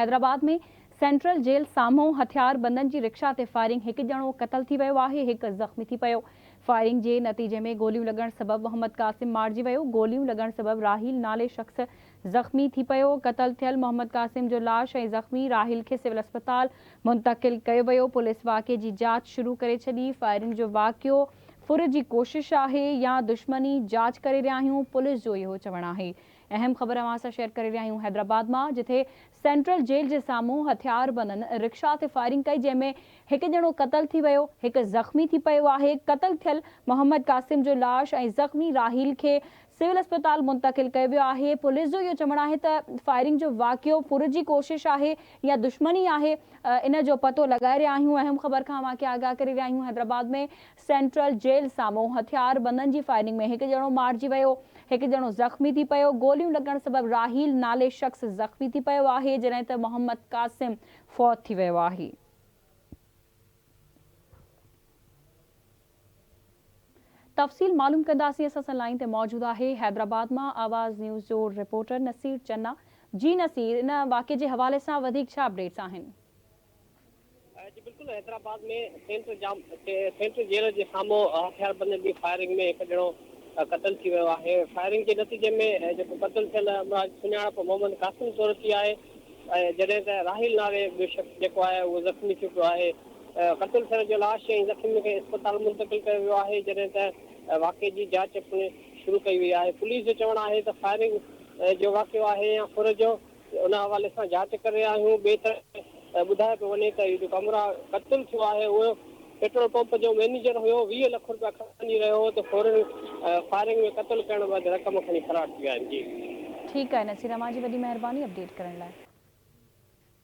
हैदराबाद में central jail साम्हूं हथियार बंदन जी रिक्शा ते फायरिंग, हिकु ॼणो क़तल थी वियो आहे, हिकु ज़ख़्मी थी पियो। फायरिंग जे नतीजे में गोलियूं लॻण सबबि मोहम्मद कासिम मारिजी वियो। गोलियूं लॻण सबबि राहिल नाले शख़्स ज़ख़्मी थी पियो। क़तल थियल मोहम्मद कासिम जो लाश ऐं ज़ख़्मी राहिल खे सिविल अस्पताल मुंतक़िल कयो वियो। पुलिस वाक़िए जी जांच शुरू करे छॾी। फायरिंग जो वाक़ियो फुर जी कोशिश आहे या दुश्मनी, जांच करे रहिया आहियूं, पुलिस जो इहो चवणु आहे। अहम ख़बर अवां सां शेयर करे रहिया आहियूं हैदराबाद मां, जिथे सेंट्रल जेल जे साम्हूं हथियार बंदनि रिक्शा ते फायरिंग कई, जंहिंमें हिकु ॼणो क़तल थी वियो, हिकु ज़ख़्मी थी पियो आहे। क़तल थियल मोहम्मद कासिम जो लाश ऐं ज़ख़्मी राहिल खे सिविल अस्पताल मुंतक़िल कयो वियो आहे। पुलिस जो इहो चवणु आहे त फायरिंग जो वाक़ियो फुर जी कोशिश आहे या दुश्मनी आहे, इन जो पतो लॻाए रहिया आहियूं। अहम ख़बर खां अवां खे आगाह करे रहिया आहियूं। हैदराबाद में सेंट्रल जेल साम्हूं हथियार बंदनि जी फायरिंग में हिकु ॼणो मारिजी वियो, हिकु ॼणो ज़ख़्मी थी पियो। गोलियूं लॻण सबबि राहिल नाले शख़्स ज़ख़्मी थी पियो आहे, जॾहिं त मोहम्मद कासिम फौत थी वियो आहे। तफ़सील मालूम कंदासीं, असां सां लाइन ते मौजूदु आहे हैदराबाद मां आवाज़ न्यूज़ जो रिपोर्टर नसीर चन्ना। जी नसीर, इन वाक़िए जे हवाले सां वधीक छा अपडेट्स आहिनि? जी बिल्कुल, हैदराबाद में सेंट्रल जेल के साम्हूं हथियार बंदन जी फायरिंग में एक ॼणो क़तल थी वियो आहे। फायरिंग के नतीजे में जेको क़तल थियल सुञाणप मोहम्मद कासिम तौर थी आहे, जॾहिं त राहिल नाले ॿियो शख़्स जेको आहे उहो ज़ख़्मी थी पियो आहे। क़तल थियल जो लाश ऐं ज़ख़्मी खे अस्पताल मुंतक़िल कयो वियो आहे, जॾहिं त वाक़िए जी जांच शुरू कई वई आहे। पुलिस जो चवणु आहे त फायरिंग जो वाक़ियो आहे या फुर जो, उन हवाले सां जांच करे रहिया आहियूं। ॿिए तरफ़ ॿुधाए पियो वञे त इहो जेको क़तल थियो आहे उहो पेट्रोल पंप जो मैनेजर हुयो। 20 लख रुपया खणी रहियो हो, त फौरन फायरिंग में क़तल करण बैदि रक़म खणी फरार थी विया आहिनि। जी ठीकु आहे नसीर, अवां जी वॾी महिरबानी अपडेट करण लाइ।